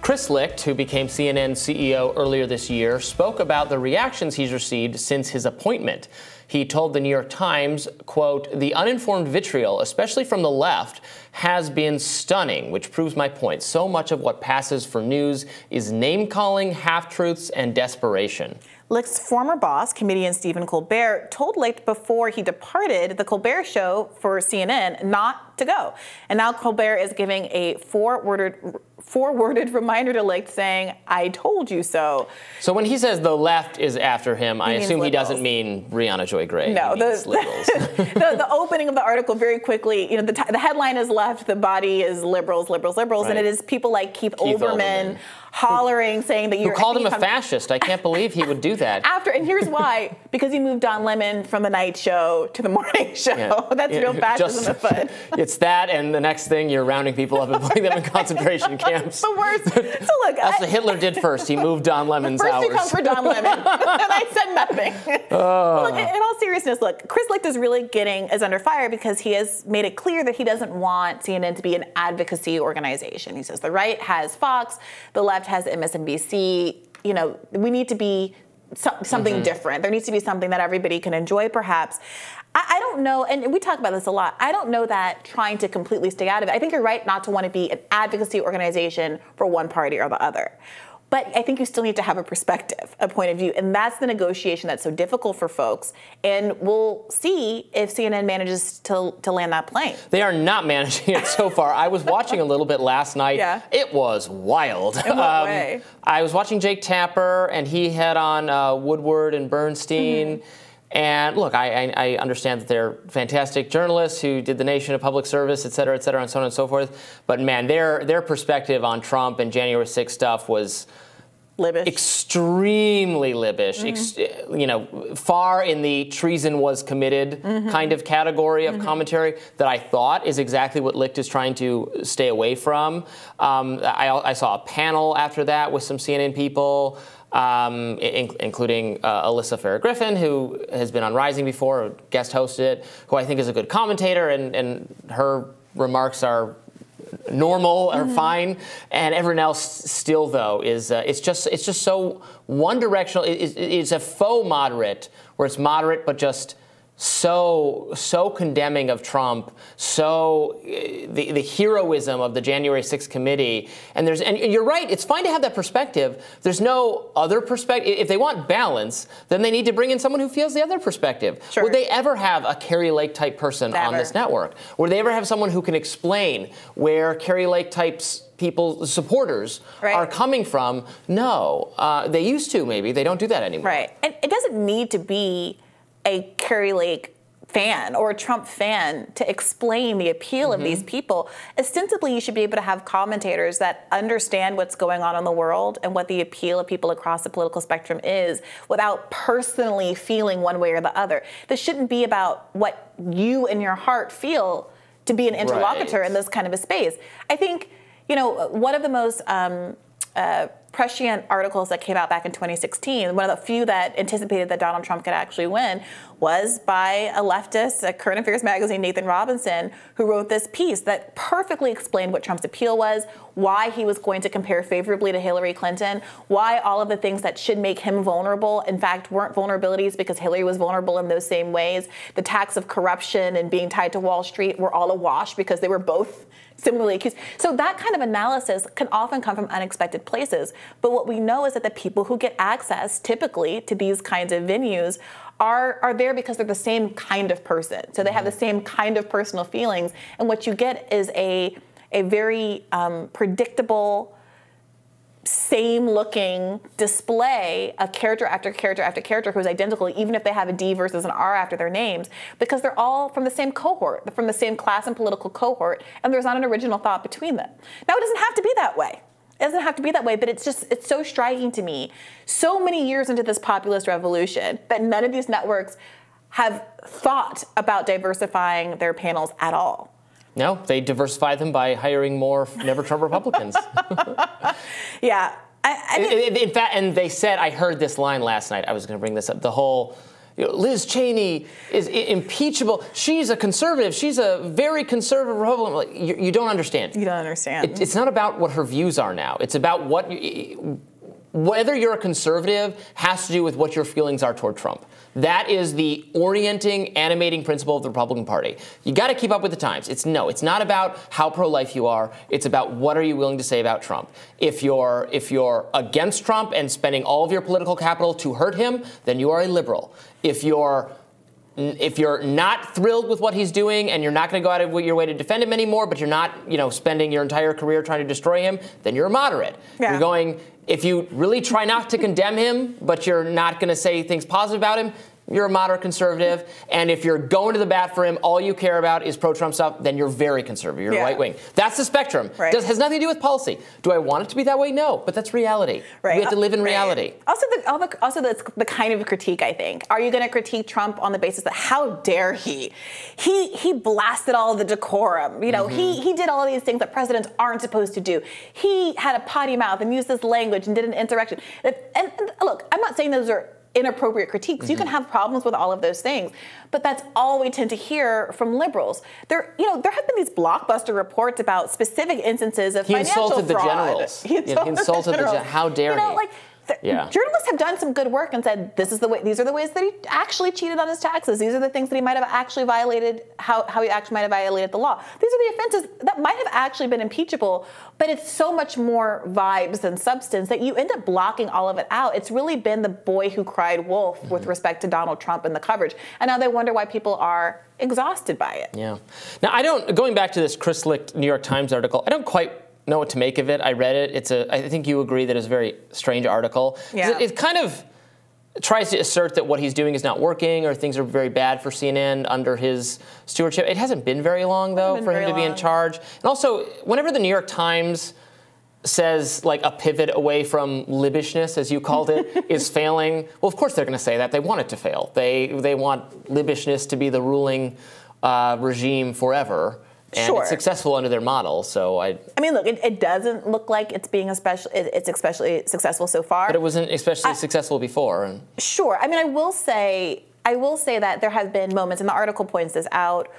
Chris Licht, who became CNN CEO earlier this year, spoke about the reactions he's received since his appointment. He told the New York Times, quote, "The uninformed vitriol, especially from the left, has been stunning, which proves my point. So much of what passes for news is name-calling, half-truths, and desperation." Licht's former boss, comedian Stephen Colbert, told Licht before he departed the Colbert Show for CNN not to go. And now Colbert is giving a four-worded reminder to Licht saying, "I told you so." So when he says the left is after him, I assume he doesn't mean Briahna Joy Gray. No, the opening of the article very quickly, you know, the headline is left, the body is liberals, liberals, liberals, right. And it is people like Keith Olbermann hollering, saying that you're... Who called him a fascist. I can't believe he would do that. And here's why. Because he moved Don Lemon from the night show to the morning show. Yeah. That's real fascism afoot. It's that, and the next thing, you're rounding people up and putting them in concentration camps. The worst. So look, that's what Hitler did first. He moved Don Lemon's hours. First you come for Don Lemon, and I said nothing. Oh. Look, in all seriousness, look, Chris Licht is really is under fire because he has made it clear that he doesn't want CNN to be an advocacy organization. He says the right has Fox, the left has MSNBC. You know, we need to be something different. There needs to be something that everybody can enjoy, perhaps. I don't know, and we talk about this a lot, I don't know that trying to completely stay out of it. I think you're right not to want to be an advocacy organization for one party or the other. But I think you still need to have a perspective, a point of view, and that's the negotiation that's so difficult for folks. And we'll see if CNN manages to land that plane. They are not managing it so far. I was watching a little bit last night. Yeah. It was wild. In what way? I was watching Jake Tapper, and he had on Woodward and Bernstein. And look, I understand that they're fantastic journalists who did the nation a public service, et cetera, and so on and so forth. But man, their perspective on Trump and January 6th stuff was libbish. Extremely libbish. You know, far in the treason was committed kind of category of commentary that I thought is exactly what Licht is trying to stay away from. I saw a panel after that with some CNN people. Including Alyssa Farah-Griffin, who has been on Rising before, guest hosted it, who I think is a good commentator, and her remarks are normal or fine, and everyone else still though is it's just so one directional. It's a faux moderate where it's moderate but just so condemning of Trump, so the heroism of the January 6th committee, and you're right, it's fine to have that perspective. There's no other perspective. If they want balance, then they need to bring in someone who feels the other perspective. Sure. Would they ever have a Kari Lake type person on this network? Would they ever have someone who can explain where Kari Lake types people, supporters, are coming from? No. They used to, maybe. They don't do that anymore. Right. And it doesn't need to be a Kari Lake fan or a Trump fan to explain the appeal of these people. Ostensibly, you should be able to have commentators that understand what's going on in the world and what the appeal of people across the political spectrum is without personally feeling one way or the other. This shouldn't be about what you in your heart feel to be an interlocutor in this kind of a space. I think, you know, one of the most prescient articles that came out back in 2016, one of the few that anticipated that Donald Trump could actually win, was by a leftist, a current affairs magazine, Nathan Robinson, who wrote this piece that perfectly explained what Trump's appeal was, why he was going to compare favorably to Hillary Clinton, why all of the things that should make him vulnerable, in fact, weren't vulnerabilities because Hillary was vulnerable in those same ways. The tax of corruption and being tied to Wall Street were all awash because they were both similarly accused. So that kind of analysis can often come from unexpected places. But what we know is that the people who get access typically to these kinds of venues are there because they're the same kind of person. So they have the same kind of personal feelings. And what you get is a very predictable, same-looking display of character after character after character who's identical, even if they have a D versus an R after their names, because they're all from the same cohort, they're from the same class and political cohort, and there's not an original thought between them. Now, it doesn't have to be that way. It doesn't have to be that way, but it's so striking to me, so many years into this populist revolution, that none of these networks have thought about diversifying their panels at all. No, they diversify them by hiring more Never Trump Republicans. Yeah. In fact, and they said, I heard this line last night, I was going to bring this up, the whole, Liz Cheney is impeachable. She's a conservative. She's a very conservative Republican. Like, you don't understand. You don't understand. It's not about what her views are now. It's about whether you're a conservative has to do with what your feelings are toward Trump. That is the orienting, animating principle of the Republican Party. You got to keep up with the times. It's not about how pro-life you are. It's about what are you willing to say about Trump. If you're against Trump and spending all of your political capital to hurt him, then you are a liberal. If you're not thrilled with what he's doing and you're not going to go out of your way to defend him anymore, but you're not, spending your entire career trying to destroy him, then you're a moderate. Yeah. If you really try not to condemn him, but you're not going to say things positive about him, you're a moderate conservative. And if you're going to the bat for him, all you care about is pro-Trump stuff, then you're very conservative. You're right wing. That's the spectrum. Right. Has nothing to do with policy. Do I want it to be that way? No, but that's reality. Right. We have to live in reality. Also, that's the kind of critique, I think. Are you going to critique Trump on the basis that how dare he? He blasted all the decorum. He did all of these things that presidents aren't supposed to do. He had a potty mouth and used this language and did an insurrection. And look, I'm not saying those are inappropriate critiques. You can have problems with all of those things, but that's all we tend to hear from liberals. There have been these blockbuster reports about specific instances of financial fraud. He insulted the generals. He insulted the generals. How dare he? Journalists have done some good work and said these are the ways that he actually cheated on his taxes. These are the things that he might have actually violated, how he actually might have violated the law. These are the offenses that might have actually been impeachable, but it's so much more vibes than substance that you end up blocking all of it out. It's really been the boy who cried wolf with respect to Donald Trump and the coverage. And now they wonder why people are exhausted by it. Yeah. Now, going back to this Chris Licht New York Times article, I don't quite know what to make of it. I read it. I think you agree that it's a very strange article. Yeah. It kind of tries to assert that what he's doing is not working or things are very bad for CNN under his stewardship. It hasn't been very long, though, for him to be in charge. And also, whenever the New York Times says like a pivot away from libbishness, as you called it, is failing, well, of course they're going to say that. They want it to fail. They want libbishness to be the ruling regime forever. And it's successful under their model, so I mean, look, it doesn't look like it's being it's especially successful so far. But it wasn't especially successful before. Sure. I mean, I will say that there have been moments, and the article points this out,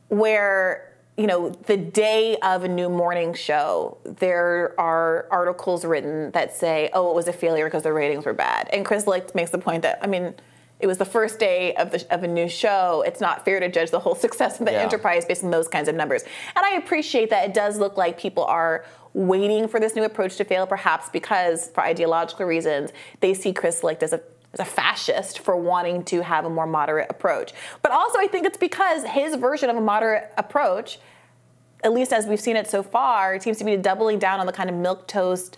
where the day of a new morning show, there are articles written that say, "Oh, it was a failure because the ratings were bad." And Chris Licht makes the point that, I mean, it was the first day of a new show. It's not fair to judge the whole success of the enterprise based on those kinds of numbers. And I appreciate that it does look like people are waiting for this new approach to fail, perhaps because, for ideological reasons, they see Chris Licht as a fascist for wanting to have a more moderate approach. But also, I think it's because his version of a moderate approach, at least as we've seen it so far, seems to be doubling down on the kind of milquetoast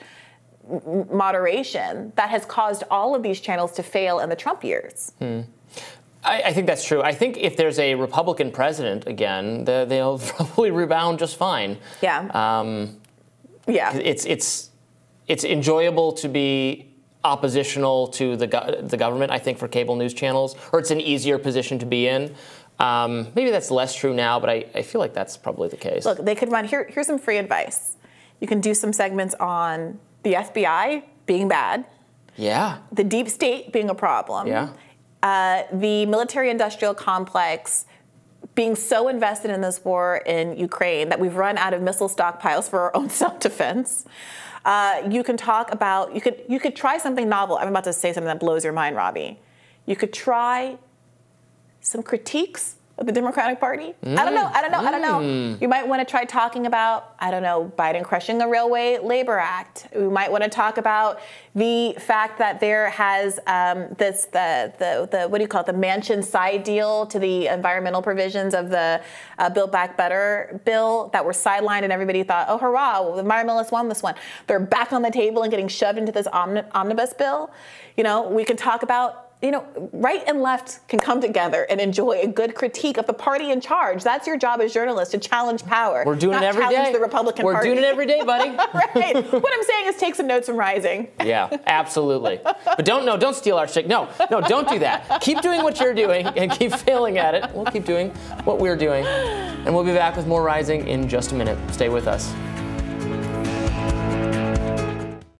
moderation that has caused all of these channels to fail in the Trump years. I think that's true. I think if there's a Republican president again, they'll probably rebound just fine. Yeah. It's enjoyable to be oppositional to the government, I think, for cable news channels, or it's an easier position to be in. Maybe that's less true now, but I feel like that's probably the case. Look, they could run, here's some free advice. You can do some segments on the FBI being bad. Yeah. The deep state being a problem. Yeah. The military-industrial complex being so invested in this war in Ukraine that we've run out of missile stockpiles for our own self-defense. You can talk about, you could try something novel. I'm about to say something that blows your mind, Robby. You could try some critiques of the Democratic Party. I don't know. You might want to try talking about, Biden crushing the Railway Labor Act. We might want to talk about the fact that there has the what do you call it, the Manchin side deal to the environmental provisions of the Build Back Better bill that were sidelined, and everybody thought, oh, hurrah, well, the environmentalists won this one. They're back on the table and getting shoved into this omnibus bill. We can talk about, right and left can come together and enjoy a good critique of the party in charge. That's your job as journalists, to challenge power. We're doing it every day. Challenge the Republican Party. We're doing it every day, buddy. Right. What I'm saying is take some notes from Rising. Yeah, absolutely. But don't steal our shtick. No, don't do that. Keep doing what you're doing and keep failing at it. We'll keep doing what we're doing. And we'll be back with more Rising in just a minute. Stay with us.